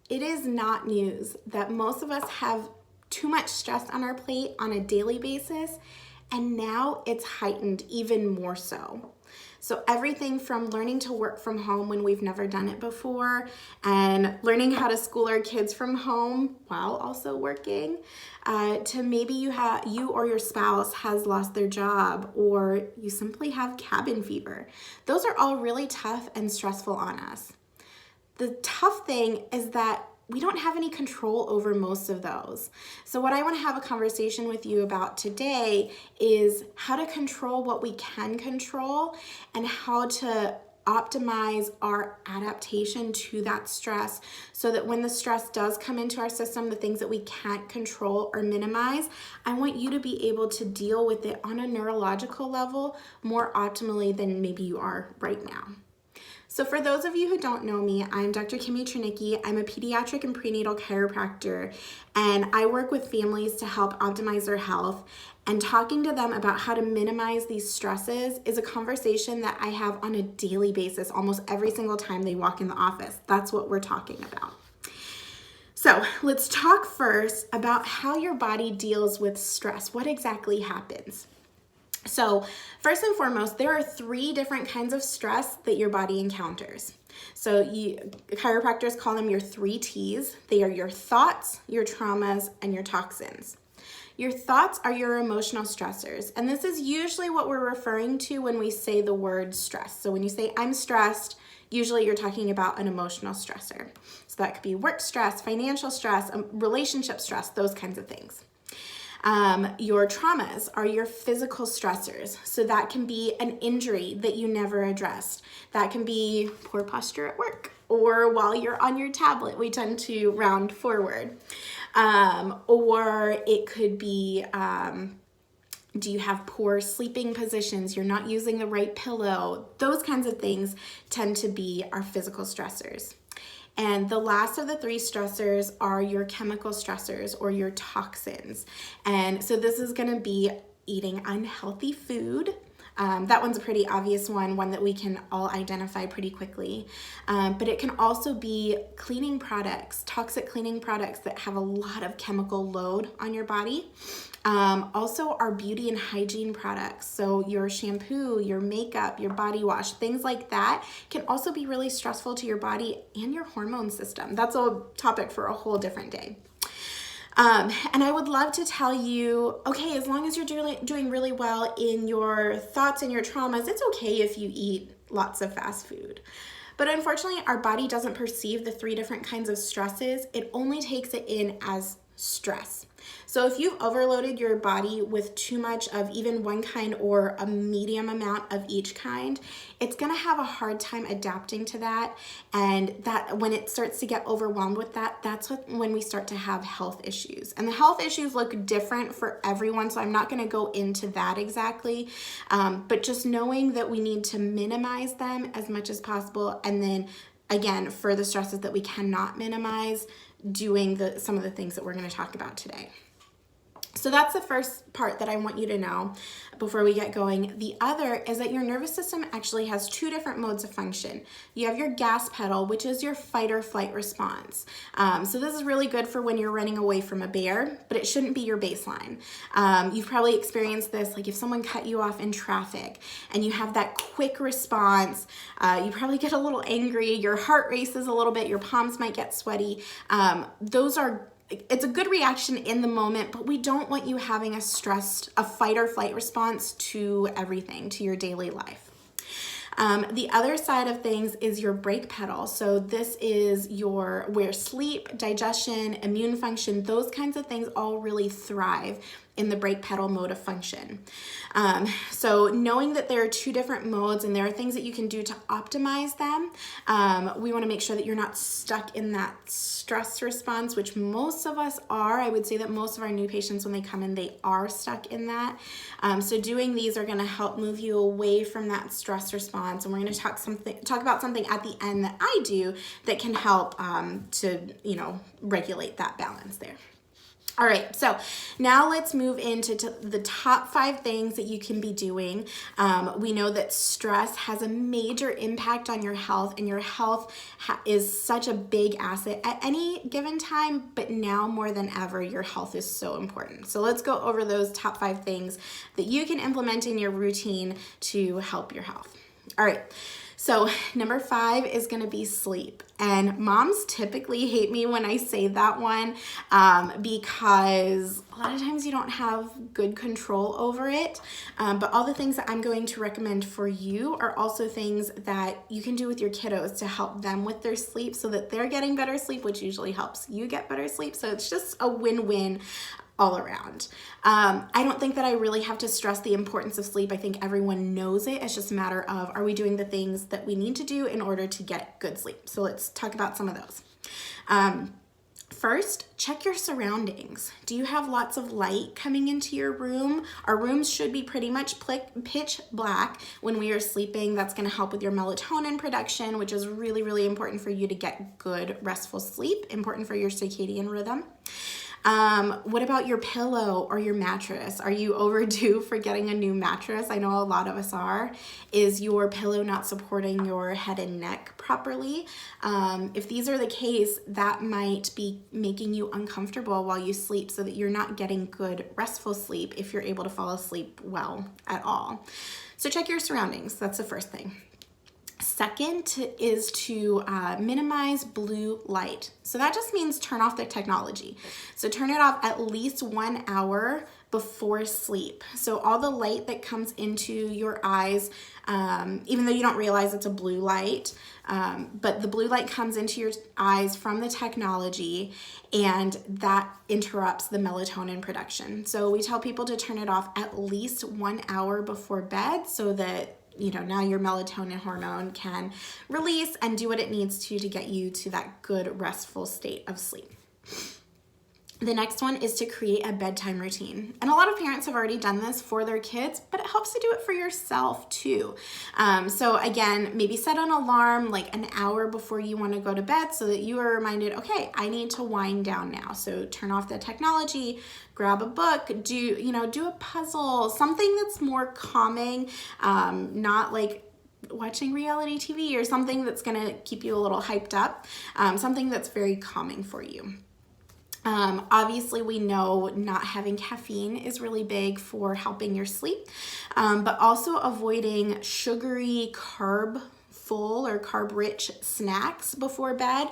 It is not news that most of us have too much stress on our plate on a daily basis, and now it's heightened even more so. So everything from learning to work from home when we've never done it before, and learning how to school our kids from home while also working, to maybe you or your spouse has lost their job, or you simply have cabin fever. Those are all really tough and stressful on us. The tough thing is that we don't have any control over most of those. So what I want to have a conversation with you about today is how to control what we can control and how to optimize our adaptation to that stress so that when the stress does come into our system, the things that we can't control or minimize, I want you to be able to deal with it on a neurological level more optimally than maybe you are right now. So for those of you who don't know me, I'm Dr. Kimmy Trinicki. I'm a pediatric and prenatal chiropractor, and I work with families to help optimize their health. And talking to them about how to minimize these stresses is a conversation that I have on a daily basis, almost every single time they walk in the office. That's what we're talking about. So let's talk first about how your body deals with stress. What exactly happens? So first and foremost, there are 3 different kinds of stress that your body encounters. So chiropractors call them your 3 T's. They are your thoughts, your traumas, and your toxins. Your thoughts are your emotional stressors, and this is usually what we're referring to when we say the word stress. So when you say I'm stressed, usually you're talking about an emotional stressor. So that could be work stress, financial stress, relationship stress, those kinds of things. Your traumas are your physical stressors. So that can be an injury that you never addressed. That can be poor posture at work, or while you're on your tablet, we tend to round forward. Or it could be, do you have poor sleeping positions? You're not using the right pillow. Those kinds of things tend to be our physical stressors. And the last of the 3 stressors are your chemical stressors or your toxins. And so this is going to be eating unhealthy food. That one's a pretty obvious one that we can all identify pretty quickly. But it can also be cleaning products, toxic cleaning products that have a lot of chemical load on your body. Also our beauty and hygiene products. So your shampoo, your makeup, your body wash, things like that can also be really stressful to your body and your hormone system. That's a topic for a whole different day. And I would love to tell you, okay, as long as you're doing really well in your thoughts and your traumas, it's okay if you eat lots of fast food. But unfortunately, our body doesn't perceive the 3 different kinds of stresses. It only takes it in as stress. So if you've overloaded your body with too much of even one kind or a medium amount of each kind, it's going to have a hard time adapting to that. And that when it starts to get overwhelmed with that, that's when we start to have health issues. And the health issues look different for everyone, so I'm not going to go into that exactly. But just knowing that we need to minimize them as much as possible. And then again, for the stresses that we cannot minimize, doing some of the things that we're going to talk about today. So that's the first part that I want you to know before we get going. The other is that your nervous system actually has 2 different modes of function. You have your gas pedal, which is your fight or flight response. So this is really good for when you're running away from a bear, but it shouldn't be your baseline. You've probably experienced this, like if someone cut you off in traffic and you have that quick response, you probably get a little angry, your heart races a little bit, your palms might get sweaty. It's a good reaction in the moment, but we don't want you having a fight or flight response to everything, to your daily life. The other side of things is your brake pedal. So this is where sleep, digestion, immune function, those kinds of things all really thrive in the brake pedal mode of function. So knowing that there are 2 different modes and there are things that you can do to optimize them, we want to make sure that you're not stuck in that stress response, which most of us are. I would say that most of our new patients, when they come in, they are stuck in that. So doing these are going to help move you away from that stress response. And we're going to talk about something at the end that I do that can help to regulate that balance there. All right, so now let's move into the top 5 things that you can be doing. We know that stress has a major impact on your health, and your health is such a big asset at any given time, but now more than ever, your health is so important. So let's go over those top 5 things that you can implement in your routine to help your health. All right. So number 5 is going to be sleep. And moms typically hate me when I say that one because a lot of times you don't have good control over it. But all the things that I'm going to recommend for you are also things that you can do with your kiddos to help them with their sleep so that they're getting better sleep, which usually helps you get better sleep. So it's just a win-win all around. I don't think that I really have to stress the importance of sleep. I think everyone knows it. It's just a matter of, are we doing the things that we need to do in order to get good sleep? So let's talk about some of those. First, check your surroundings. Do you have lots of light coming into your room? Our rooms should be pretty much pitch black when we are sleeping. That's going to help with your melatonin production, which is really, really important for you to get good, restful sleep, important for your circadian rhythm. What about your pillow or your mattress? Are you overdue for getting a new mattress? I know a lot of us are. Is your pillow not supporting your head and neck properly? If these are the case, that might be making you uncomfortable while you sleep so that you're not getting good restful sleep if you're able to fall asleep well at all. So check your surroundings. That's the first thing. Second is to minimize blue light. So that just means turn off the technology. So turn it off at least 1 hour before sleep. So all the light that comes into your eyes, even though you don't realize it's a blue light, but the blue light comes into your eyes from the technology, and that interrupts the melatonin production. So we tell people to turn it off at least 1 hour before bed so that now your melatonin hormone can release and do what it needs to get you to that good, restful state of sleep. The next one is to create a bedtime routine. And a lot of parents have already done this for their kids, but it helps to do it for yourself too. So again, maybe set an alarm like an hour before you want to go to bed so that you are reminded, okay, I need to wind down now. So turn off the technology, grab a book, do a puzzle, something that's more calming, not like watching reality TV or something that's going to keep you a little hyped up, something that's very calming for you. Obviously, we know not having caffeine is really big for helping your sleep, but also avoiding sugary, carb-full or carb-rich snacks before bed,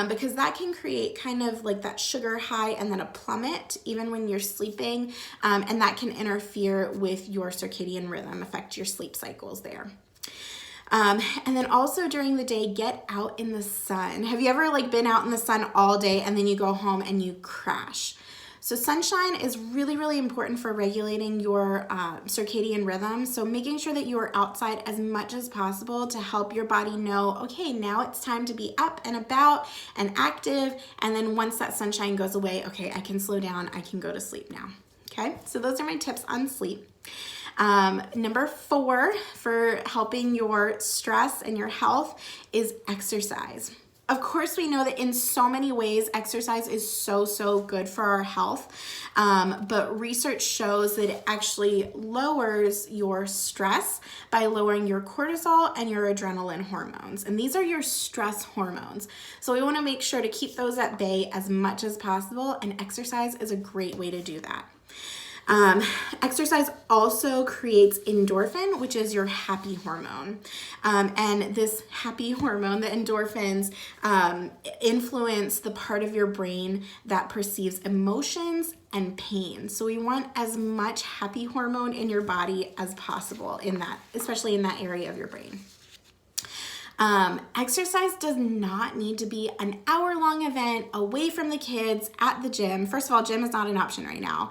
because that can create kind of like that sugar high and then a plummet even when you're sleeping, and that can interfere with your circadian rhythm, affect your sleep cycles there. And then also during the day, get out in the sun. Have you ever been out in the sun all day and then you go home and you crash? So sunshine is really, really important for regulating your circadian rhythm. So making sure that you are outside as much as possible to help your body know, okay, now it's time to be up and about and active. And then once that sunshine goes away, okay, I can slow down, I can go to sleep now. Okay, so those are my tips on sleep. Number 4 for helping your stress and your health is exercise. Of course, we know that in so many ways, exercise is so good for our health, but research shows that it actually lowers your stress by lowering your cortisol and your adrenaline hormones. And these are your stress hormones. So we want to make sure to keep those at bay as much as possible, and exercise is a great way to do that. Exercise also creates endorphin, which is your happy hormone. And this happy hormone, the endorphins, influence the part of your brain that perceives emotions and pain. So we want as much happy hormone in your body as possible in that, especially in that area of your brain. Exercise does not need to be an hour-long event away from the kids at the gym. First of all, gym is not an option right now.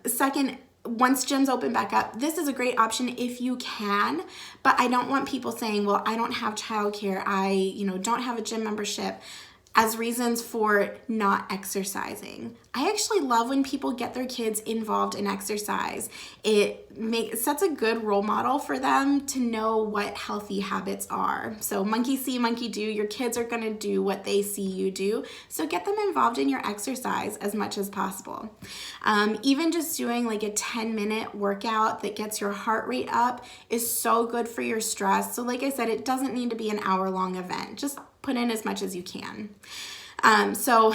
Second, once gyms open back up, this is a great option if you can, but I don't want people saying, well, I don't have childcare, I don't have a gym membership. as reasons for not exercising. I actually love when people get their kids involved in exercise. It sets a good role model for them to know what healthy habits are. So monkey see, monkey do. Your kids are gonna do what they see you do. So get them involved in your exercise as much as possible. Even just doing like a 10-minute workout that gets your heart rate up is so good for your stress. So like I said, it doesn't need to be an hour-long event. Just put in as much as you can. So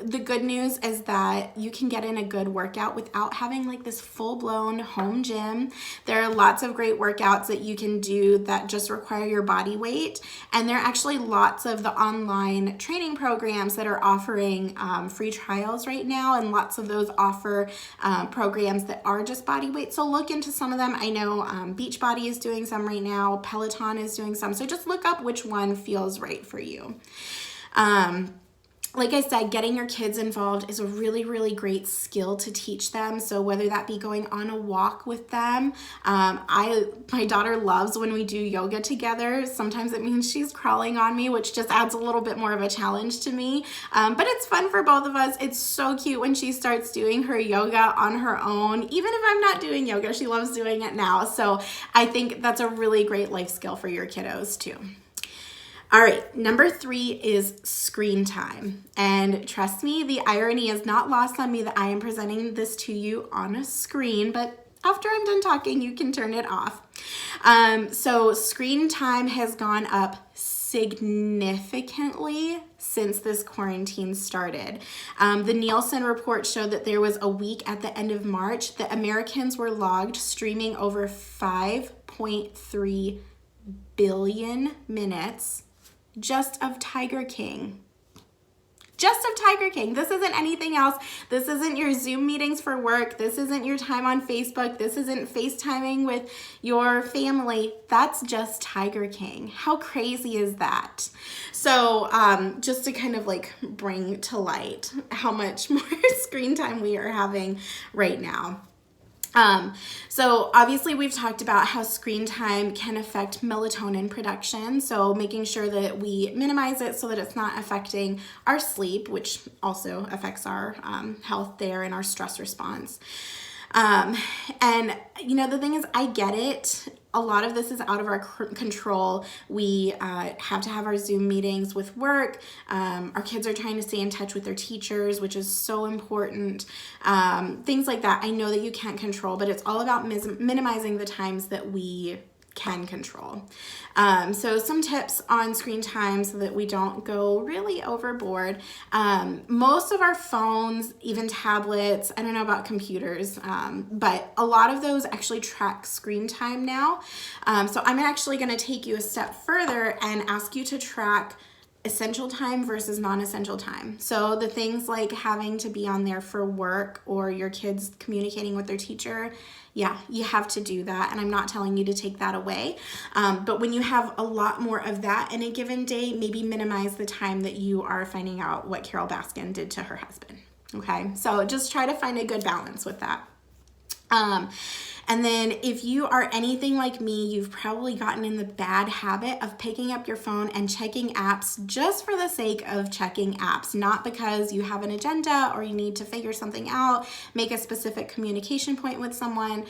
the good news is that you can get in a good workout without having like this full-blown home gym. There are lots of great workouts that you can do that just require your body weight. And there are actually lots of the online training programs that are offering free trials right now. And lots of those offer programs that are just body weight. So look into some of them. I know Beachbody is doing some right now. Peloton is doing some. So just look up which one feels right for you. Like I said, getting your kids involved is a really, really great skill to teach them. So whether that be going on a walk with them, my daughter loves when we do yoga together. Sometimes it means she's crawling on me, which just adds a little bit more of a challenge to me. But it's fun for both of us. It's so cute when she starts doing her yoga on her own. Even if I'm not doing yoga, she loves doing it now. So I think that's a really great life skill for your kiddos too. All right, number 3 is screen time. And trust me, the irony is not lost on me that I am presenting this to you on a screen, but after I'm done talking, you can turn it off. So screen time has gone up significantly since this quarantine started. The Nielsen report showed that there was a week at the end of March that Americans were logged streaming over 5.3 billion minutes just of Tiger King. Just of Tiger King. This isn't anything else. This isn't your Zoom meetings for work. This isn't your time on Facebook. This isn't FaceTiming with your family. That's just Tiger King. How crazy is that? So just to kind of like bring to light how much more screen time we are having right now. So obviously we've talked about how screen time can affect melatonin production. So making sure that we minimize it so that it's not affecting our sleep, which also affects our health there and our stress response. And you know, the thing is, I get it. A lot of this is out of our control. We have to have our Zoom meetings with work. Our kids are trying to stay in touch with their teachers, which is so important. Things like that. I know that you can't control, but it's all about minimizing the times that we can control. So some tips on screen time so that we don't go really overboard. Most of our phones, even tablets, I don't know about computers, but a lot of those actually track screen time now. So I'm actually going to take you a step further and ask you to track essential time versus non-essential time. So the things like having to be on there for work or your kids communicating with their teacher, yeah, you have to do that. And I'm not telling you to take that away. But when you have a lot more of that in a given day, maybe minimize the time that you are finding out what Carole Baskin did to her husband. Okay, so just try to find a good balance with that. And then if you are anything like me, you've probably gotten in the bad habit of picking up your phone and checking apps just for the sake of checking apps, not because you have an agenda or you need to figure something out, make a specific communication point with someone,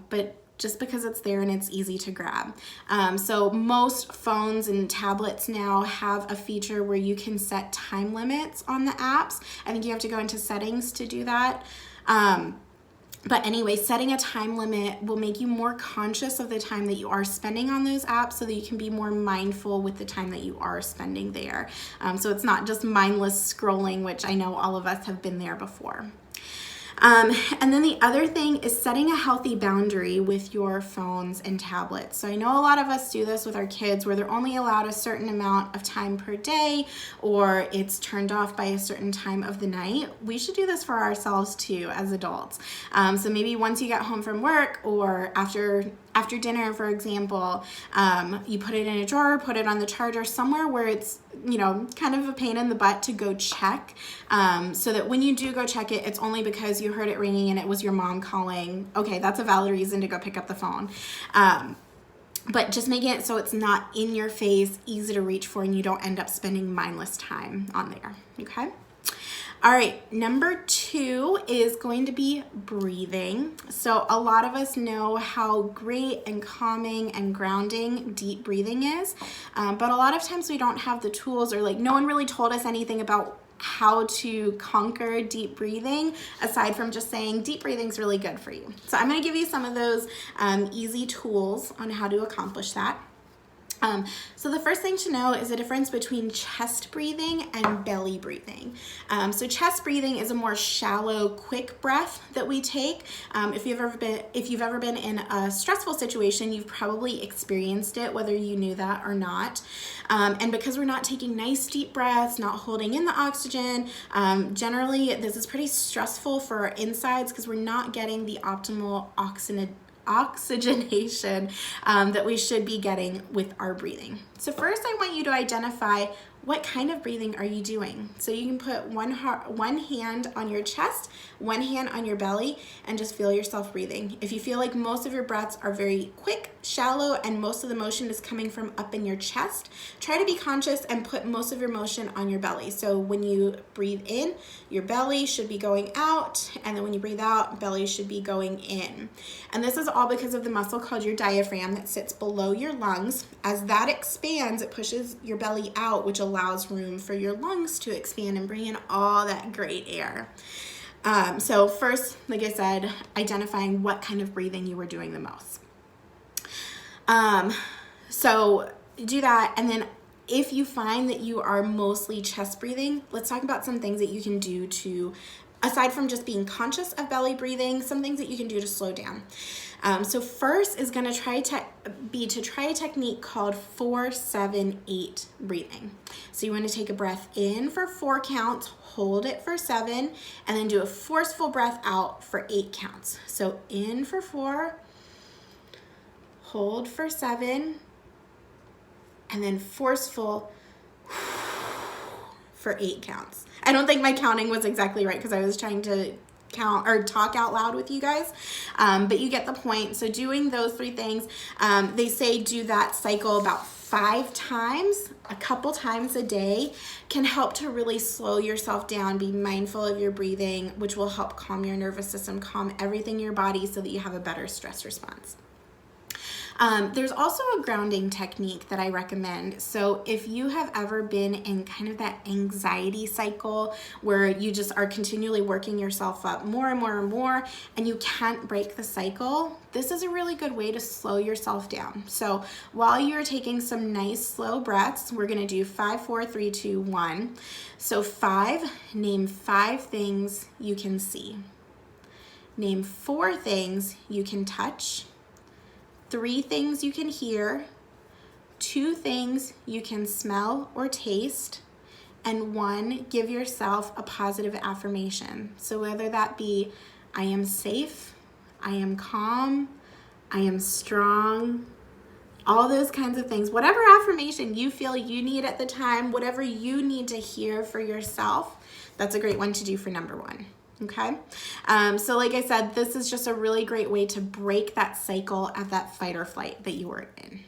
but just because it's there and it's easy to grab. So most phones and tablets now have a feature where you can set time limits on the apps. I think you have to go into settings to do that. But anyway, setting a time limit will make you more conscious of the time that you are spending on those apps so that you can be more mindful with the time that you are spending there. So it's not just mindless scrolling, which I know all of us have been there before. And then the other thing is setting a healthy boundary with your phones and tablets. So I know a lot of us do this with our kids where they're only allowed a certain amount of time per day or it's turned off by a certain time of the night. We should do this for ourselves too as adults. So maybe once you get home from work or after dinner, for example, you put it in a drawer, put it on the charger somewhere where it's, you know, kind of a pain in the butt to go check, so that when you do go check it, it's only because you heard it ringing and it was your mom calling. Okay, that's a valid reason to go pick up the phone. but just making it so it's not in your face, easy to reach for, and you don't end up spending mindless time on there, okay? All right, number 2 is going to be breathing. So a lot of us know how great and calming and grounding deep breathing is, but a lot of times we don't have the tools, or like no one really told us anything about how to conquer deep breathing aside from just saying deep breathing is really good for you. So I'm going to give you some of those easy tools on how to accomplish that. So the first thing to know is the difference between chest breathing and belly breathing. So chest breathing is a more shallow, quick breath that we take. If you've ever been in a stressful situation, you've probably experienced it, whether you knew that or not. And because we're not taking nice deep breaths, not holding in the oxygen, generally this is pretty stressful for our insides because we're not getting the optimal oxygenation that we should be getting with our breathing. So first I want you to identify what kind of breathing are you doing. So you can put one hand on your chest, one hand on your belly, and just feel yourself breathing. If you feel like most of your breaths are very quick, shallow, and most of the motion is coming from up in your chest, try to be conscious and put most of your motion on your belly. So when you breathe in, your belly should be going out, and then when you breathe out, belly should be going in. And this is all because of the muscle called your diaphragm that sits below your lungs. As that expands, it pushes your belly out, which allows room for your lungs to expand and bring in all that great air. So first, like I said, identifying what kind of breathing you were doing the most. So do that, and then if you find that you are mostly chest breathing, let's talk about some things that you can do to, aside from just being conscious of belly breathing, some things that you can do to slow down. So first is going to try a technique called 4-7-8 breathing. So you want to take a breath in for 4 counts, hold it for 7, and then do a forceful breath out for 8 counts. So in for 4, hold for 7, and then forceful for 8 counts. I don't think my counting was exactly right because I was trying to count or talk out loud with you guys, but you get the point. So doing those 3 things, they say do that cycle about 5 times, a couple times a day, can help to really slow yourself down, be mindful of your breathing, which will help calm your nervous system, calm everything in your body so that you have a better stress response. There's also a grounding technique that I recommend. So if you have ever been in kind of that anxiety cycle where you just are continually working yourself up more and more and more, and you can't break the cycle, this is a really good way to slow yourself down. So while you're taking some nice slow breaths, we're going to do 5, 4, 3, 2, 1. So 5, name 5 things you can see. Name 4 things you can touch. 3 things you can hear, 2 things you can smell or taste, and 1, give yourself a positive affirmation. So whether that be, I am safe, I am calm, I am strong, all those kinds of things, whatever affirmation you feel you need at the time, whatever you need to hear for yourself, that's a great one to do for number 1. Okay, so like I said, this is just a really great way to break that cycle of that fight or flight that you were in.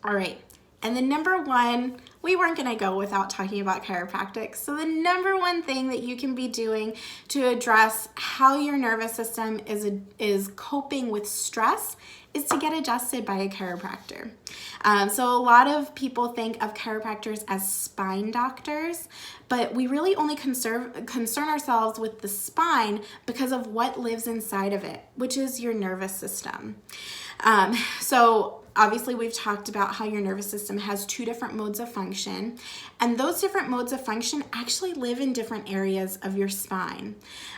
All right, and the number 1, we weren't going to go without talking about chiropractic. So the number 1 thing that you can be doing to address how your nervous system is coping with stress is to get adjusted by a chiropractor. So a lot of people think of chiropractors as spine doctors, but we really only concern ourselves with the spine because of what lives inside of it, which is your nervous system. So obviously we've talked about how your nervous system has 2 different modes of function, and those different modes of function actually live in different areas of your spine.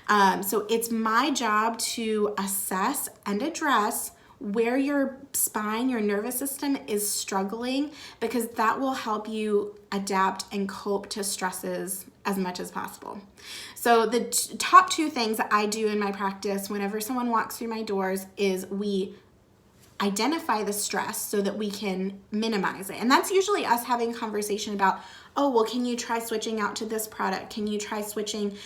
So it's my job to assess and address where your spine, your nervous system is struggling, because that will help you adapt and cope to stresses as much as possible. So the top 2 things that I do in my practice whenever someone walks through my doors is we identify the stress so that we can minimize it. And that's usually us having a conversation about, oh, well, can you try switching out to this product? Can you try switching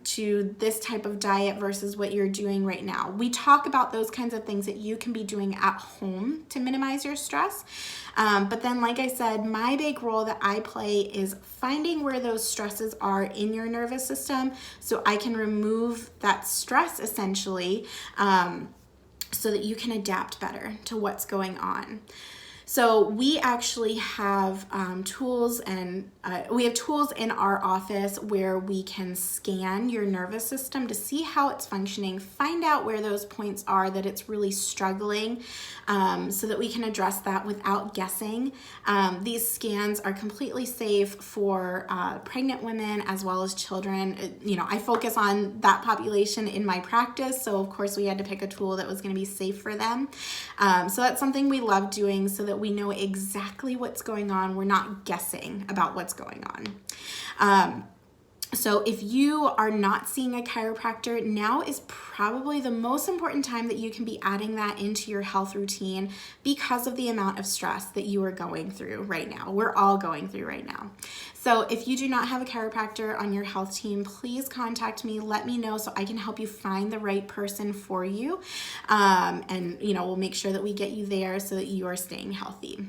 to this type of diet versus what you're doing right now? We talk about those kinds of things that you can be doing at home to minimize your stress. But then, like I said, my big role that I play is finding where those stresses are in your nervous system so I can remove that stress essentially, so that you can adapt better to what's going on. So we actually have tools, and we have tools in our office where we can scan your nervous system to see how it's functioning, find out where those points are that it's really struggling, so that we can address that without guessing. These scans are completely safe for pregnant women as well as children. I focus on that population in my practice, so of course we had to pick a tool that was going to be safe for them. So that's something we love doing so that we know exactly what's going on. We're not guessing about what's going on. So if you are not seeing a chiropractor, now is probably the most important time that you can be adding that into your health routine because of the amount of stress that you are going through right now. We're all going through right now. So if you do not have a chiropractor on your health team, please contact me. Let me know so I can help you find the right person for you. And we'll make sure that we get you there so that you are staying healthy.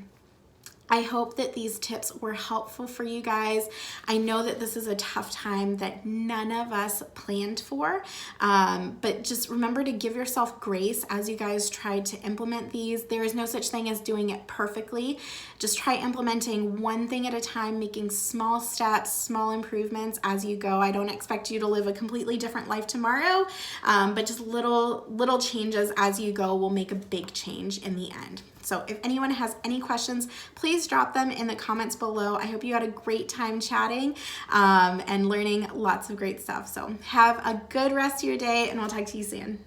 I hope that these tips were helpful for you guys. I know that this is a tough time that none of us planned for, but just remember to give yourself grace as you guys try to implement these. There is no such thing as doing it perfectly. Just try implementing one thing at a time, making small steps, small improvements as you go. I don't expect you to live a completely different life tomorrow, but just little changes as you go will make a big change in the end. So if anyone has any questions, please drop them in the comments below. I hope you had a great time chatting and learning lots of great stuff. So have a good rest of your day, and I'll talk to you soon.